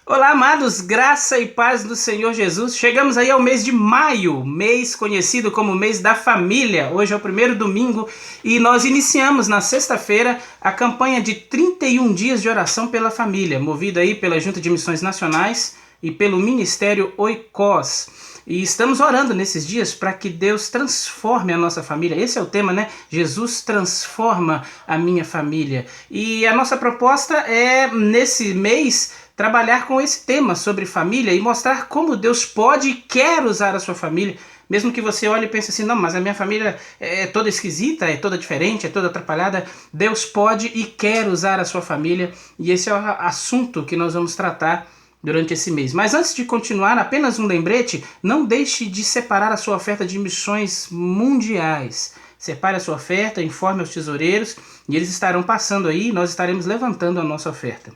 Olá, amados, graça e paz do Senhor Jesus. Chegamos aí ao mês de maio, mês conhecido como mês da família. Hoje é o primeiro domingo e nós iniciamos na sexta-feira a campanha de 31 dias de oração pela família, movida aí pela Junta de Missões Nacionais e pelo Ministério Oikos. E estamos orando nesses dias para que Deus transforme a nossa família. Esse é o tema, né? Jesus transforma a minha família. E a nossa proposta é, nesse mês, trabalhar com esse tema sobre família e mostrar como Deus pode e quer usar a sua família. Mesmo que você olhe e pense assim, não, mas a minha família é toda esquisita, é toda diferente, é toda atrapalhada. Deus pode e quer usar a sua família. E esse é o assunto que nós vamos tratar durante esse mês. Mas antes de continuar, apenas um lembrete: não deixe de separar a sua oferta de missões mundiais. Separe a sua oferta, informe aos tesoureiros e eles estarão passando aí e nós estaremos levantando a nossa oferta.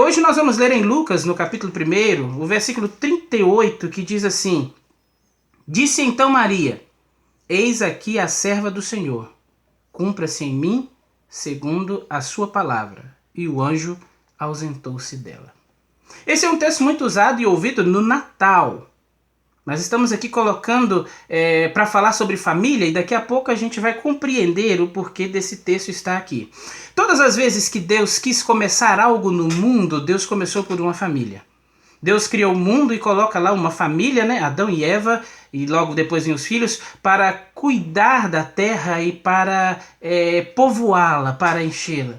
Hoje nós vamos ler em Lucas, no capítulo 1, o versículo 38, que diz assim: Disse então Maria: Eis aqui a serva do Senhor, cumpra-se em mim segundo a sua palavra. E o anjo ausentou-se dela. Esse é um texto muito usado e ouvido no Natal. Nós estamos aqui colocando para falar sobre família e daqui a pouco a gente vai compreender o porquê desse texto estar aqui. Todas as vezes que Deus quis começar algo no mundo, Deus começou por uma família. Deus criou o mundo e coloca lá uma família, né? Adão e Eva, e logo depois vem os filhos, para cuidar da terra e para povoá-la, para enchê-la.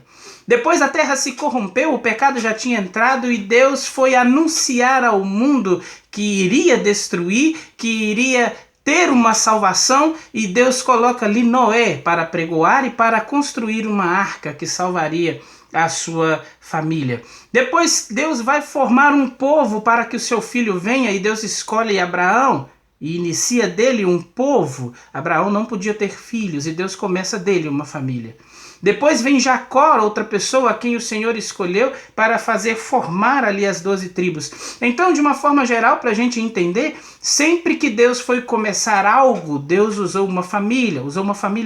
Depois a terra se corrompeu, o pecado já tinha entrado e Deus foi anunciar ao mundo que iria destruir, que iria ter uma salvação, e Deus coloca ali Noé para pregoar e para construir uma arca que salvaria a sua família. Depois Deus vai formar um povo para que o seu filho venha e Deus escolhe Abraão e inicia dele um povo. Abraão não podia ter filhos e Deus começa dele uma família. Depois vem Jacó, outra pessoa a quem o Senhor escolheu para fazer formar ali as 12 tribos. Então, de uma forma geral, para a gente entender, sempre que Deus foi começar algo, Deus usou uma família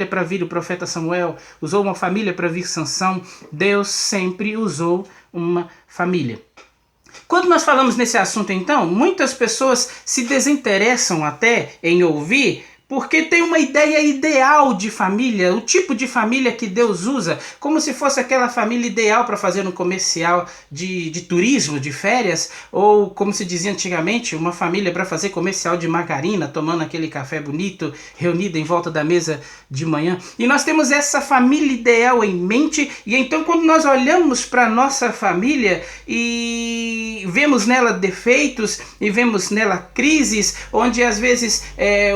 para vir o profeta Samuel, usou uma família para vir Sansão. Deus sempre usou uma família. Quando nós falamos nesse assunto, então, muitas pessoas se desinteressam até em ouvir, porque tem uma ideia ideal de família, o tipo de família que Deus usa, como se fosse aquela família ideal para fazer um comercial de turismo, de férias, ou como se dizia antigamente, uma família para fazer comercial de margarina, tomando aquele café bonito, reunida em volta da mesa de manhã. E nós temos essa família ideal em mente, e então quando nós olhamos para a nossa família e vemos nela defeitos, e vemos nela crises, onde às vezes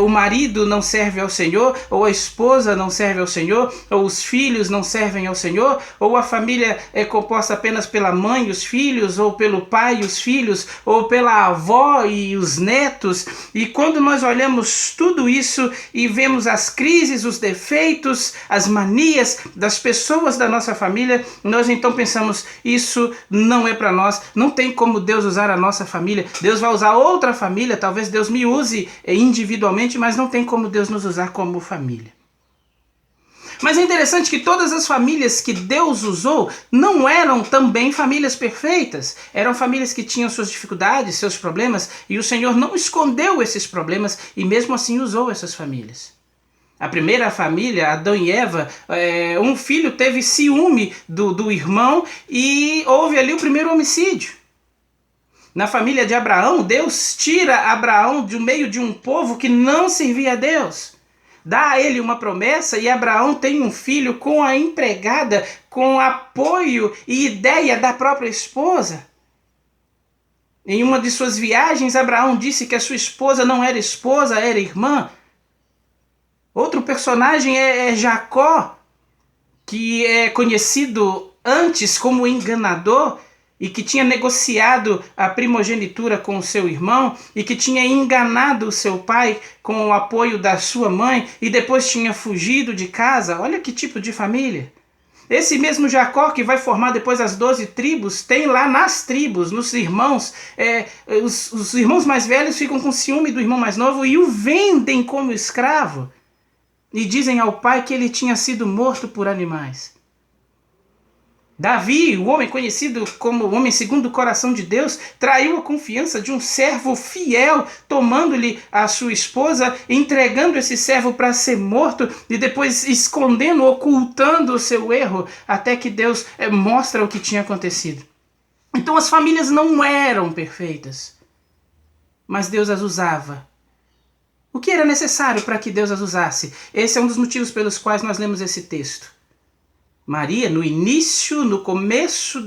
o marido não serve ao Senhor, ou a esposa não serve ao Senhor, ou os filhos não servem ao Senhor, ou a família é composta apenas pela mãe e os filhos, ou pelo pai e os filhos, ou pela avó e os netos. E quando nós olhamos tudo isso e vemos as crises, os defeitos, as manias das pessoas da nossa família, nós então pensamos: isso não é para nós, não tem como Deus usar a nossa família. Deus vai usar outra família, talvez Deus me use individualmente, mas não tem como Deus nos usar como família. Mas é interessante que todas as famílias que Deus usou não eram também famílias perfeitas. Eram famílias que tinham suas dificuldades, seus problemas, e o Senhor não escondeu esses problemas e mesmo assim usou essas famílias. A primeira família, Adão e Eva, um filho teve ciúme do irmão e houve ali o primeiro homicídio. Na família de Abraão, Deus tira Abraão do meio de um povo que não servia a Deus. Dá a ele uma promessa e Abraão tem um filho com a empregada, com apoio e ideia da própria esposa. Em uma de suas viagens, Abraão disse que a sua esposa não era esposa, era irmã. Outro personagem é Jacó, que é conhecido antes como enganador, e que tinha negociado a primogenitura com o seu irmão, e que tinha enganado o seu pai com o apoio da sua mãe, e depois tinha fugido de casa. Olha que tipo de família. Esse mesmo Jacó que vai formar depois as 12 tribos, tem lá nas tribos, nos irmãos, os irmãos mais velhos ficam com ciúme do irmão mais novo e o vendem como escravo. E dizem ao pai que ele tinha sido morto por animais. Davi, o homem conhecido como o homem segundo o coração de Deus, traiu a confiança de um servo fiel, tomando-lhe a sua esposa, entregando esse servo para ser morto e depois escondendo, ocultando o seu erro, até que Deus mostra o que tinha acontecido. Então as famílias não eram perfeitas, mas Deus as usava. O que era necessário para que Deus as usasse? Esse é um dos motivos pelos quais nós lemos esse texto. Maria, no começo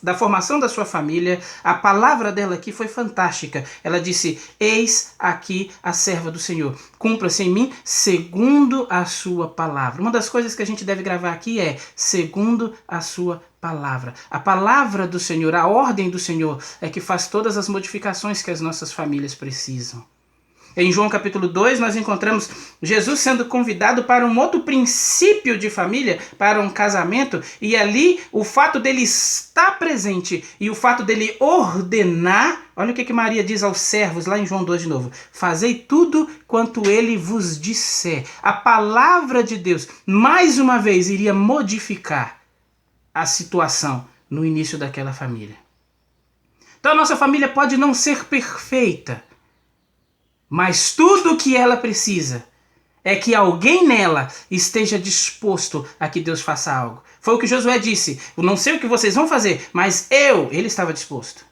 da formação da sua família, a palavra dela aqui foi fantástica. Ela disse: eis aqui a serva do Senhor, cumpra-se em mim segundo a sua palavra. Uma das coisas que a gente deve gravar aqui é segundo a sua palavra. A palavra do Senhor, a ordem do Senhor é que faz todas as modificações que as nossas famílias precisam. Em João capítulo 2, nós encontramos Jesus sendo convidado para um outro princípio de família, para um casamento, e ali o fato dele estar presente e o fato dele ordenar, olha o que Maria diz aos servos, lá em João 2 de novo: fazei tudo quanto ele vos disser. A palavra de Deus, mais uma vez, iria modificar a situação no início daquela família. Então a nossa família pode não ser perfeita, mas tudo o que ela precisa é que alguém nela esteja disposto a que Deus faça algo. Foi o que Josué disse: eu não sei o que vocês vão fazer, mas ele estava disposto.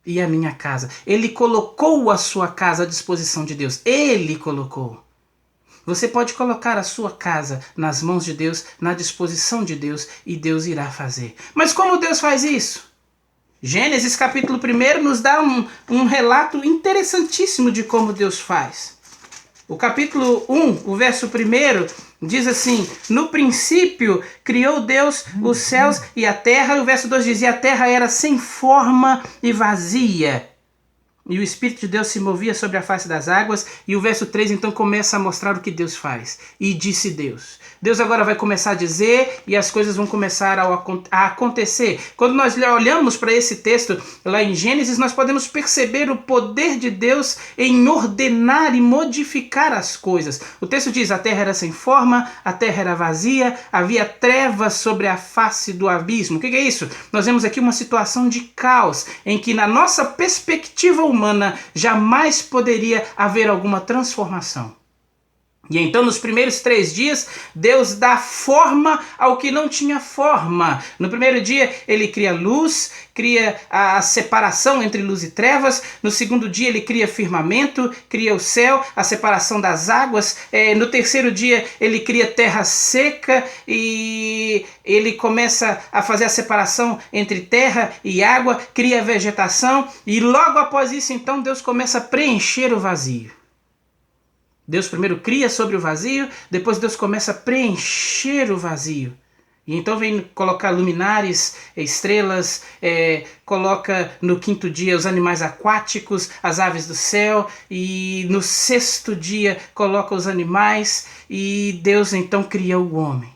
E a minha casa. Ele colocou a sua casa à disposição de Deus. Ele colocou. Você pode colocar a sua casa nas mãos de Deus, na disposição de Deus, e Deus irá fazer. Mas como Deus faz isso? Gênesis capítulo 1 nos dá um relato interessantíssimo de como Deus faz. O capítulo 1, o verso 1, diz assim: no princípio criou Deus os céus e a terra. E o verso 2 diz: e a terra era sem forma e vazia, e o Espírito de Deus se movia sobre a face das águas. E o verso 3 então começa a mostrar o que Deus faz. E disse Deus. Deus agora vai começar a dizer e as coisas vão começar a acontecer. Quando nós olhamos para esse texto lá em Gênesis, nós podemos perceber o poder de Deus em ordenar e modificar as coisas. O texto diz: a terra era sem forma, a terra era vazia, havia trevas sobre a face do abismo. O que é isso? Nós vemos aqui uma situação de caos, em que na nossa perspectiva humana jamais poderia haver alguma transformação. E então nos primeiros 3 dias, Deus dá forma ao que não tinha forma. No primeiro dia ele cria luz, cria a separação entre luz e trevas. No segundo dia ele cria firmamento, cria o céu, a separação das águas. No terceiro dia ele cria terra seca e ele começa a fazer a separação entre terra e água, cria vegetação. E logo após isso então Deus começa a preencher o vazio. Deus primeiro cria sobre o vazio, depois Deus começa a preencher o vazio. E então vem colocar luminares, estrelas, coloca no 5º dia os animais aquáticos, as aves do céu, e no 6º dia coloca os animais, e Deus então cria o homem.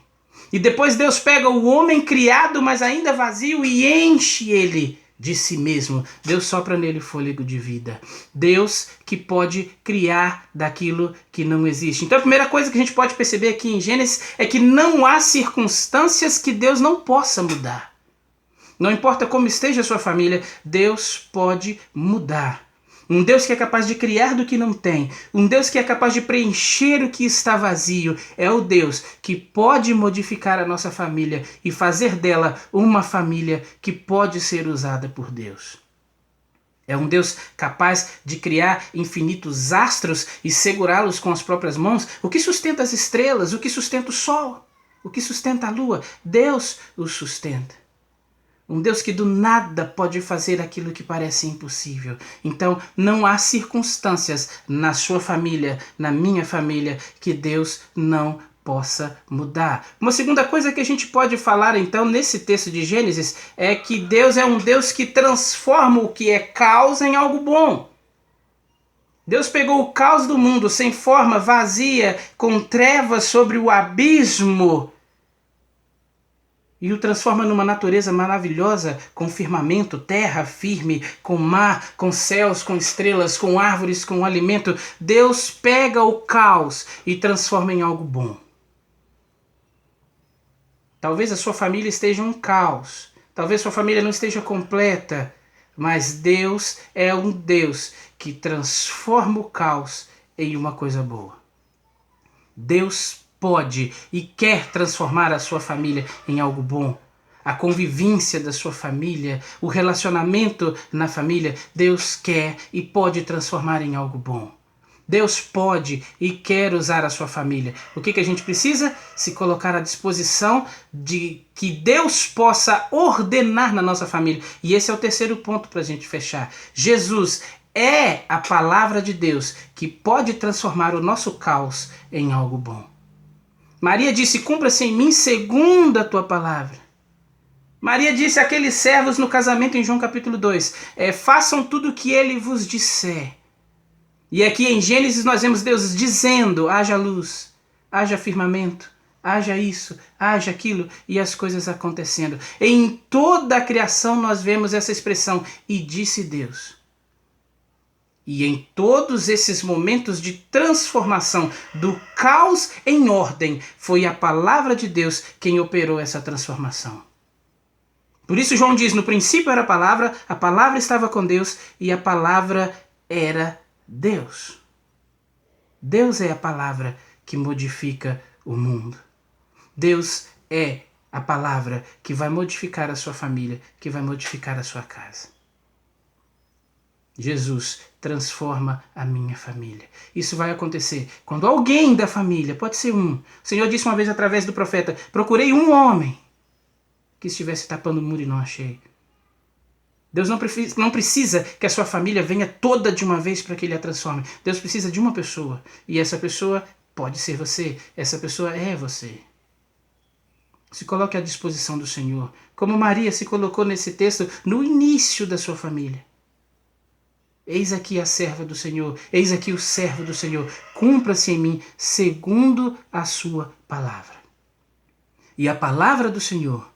E depois Deus pega o homem criado, mas ainda vazio, e enche ele de si mesmo. Deus sopra nele fôlego de vida. Deus que pode criar daquilo que não existe. Então a primeira coisa que a gente pode perceber aqui em Gênesis é que não há circunstâncias que Deus não possa mudar. Não importa como esteja a sua família, Deus pode mudar. Um Deus que é capaz de criar do que não tem. Um Deus que é capaz de preencher o que está vazio. É o Deus que pode modificar a nossa família e fazer dela uma família que pode ser usada por Deus. É um Deus capaz de criar infinitos astros e segurá-los com as próprias mãos. O que sustenta as estrelas? O que sustenta o sol? O que sustenta a lua? Deus os sustenta. Um Deus que do nada pode fazer aquilo que parece impossível. Então, não há circunstâncias na sua família, na minha família, que Deus não possa mudar. Uma segunda coisa que a gente pode falar, então, nesse texto de Gênesis, é que Deus é um Deus que transforma o que é caos em algo bom. Deus pegou o caos do mundo, sem forma, vazia, com trevas sobre o abismo, e o transforma numa natureza maravilhosa, com firmamento, terra firme, com mar, com céus, com estrelas, com árvores, com alimento. Deus pega o caos e transforma em algo bom. Talvez a sua família esteja um caos. Talvez sua família não esteja completa. Mas Deus é um Deus que transforma o caos em uma coisa boa. Deus pode e quer transformar a sua família em algo bom. A convivência da sua família, o relacionamento na família, Deus quer e pode transformar em algo bom. Deus pode e quer usar a sua família. O que a gente precisa? Se colocar à disposição de que Deus possa ordenar na nossa família. E esse é o terceiro ponto para a gente fechar. Jesus é a palavra de Deus que pode transformar o nosso caos em algo bom. Maria disse, cumpra-se em mim segundo a tua palavra. Maria disse àqueles servos no casamento em João capítulo 2, façam tudo o que ele vos disser. E aqui em Gênesis nós vemos Deus dizendo, haja luz, haja firmamento, haja isso, haja aquilo, e as coisas acontecendo. Em toda a criação nós vemos essa expressão, e disse Deus. E em todos esses momentos de transformação do caos em ordem, foi a palavra de Deus quem operou essa transformação. Por isso João diz, no princípio era a palavra estava com Deus e a palavra era Deus. Deus é a palavra que modifica o mundo. Deus é a palavra que vai modificar a sua família, que vai modificar a sua casa. Jesus transforma a minha família. Isso vai acontecer quando alguém da família, pode ser um. O Senhor disse uma vez através do profeta, procurei um homem que estivesse tapando o muro e não achei. Deus não precisa que a sua família venha toda de uma vez para que Ele a transforme. Deus precisa de uma pessoa. E essa pessoa pode ser você. Essa pessoa é você. Se coloque à disposição do Senhor. Como Maria se colocou nesse texto no início da sua família. Eis aqui a serva do Senhor. Eis aqui o servo do Senhor. Cumpra-se em mim segundo a sua palavra. E a palavra do Senhor,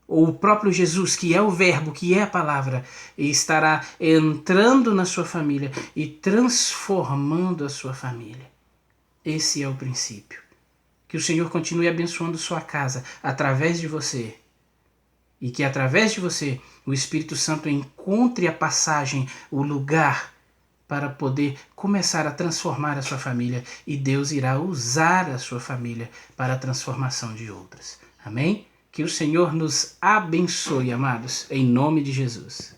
ou o próprio Jesus, que é o verbo, que é a palavra, estará entrando na sua família e transformando a sua família. Esse é o princípio. Que o Senhor continue abençoando sua casa através de você. E que através de você o Espírito Santo encontre a passagem, o lugar para poder começar a transformar a sua família. E Deus irá usar a sua família para a transformação de outras. Amém? Que o Senhor nos abençoe, amados, em nome de Jesus.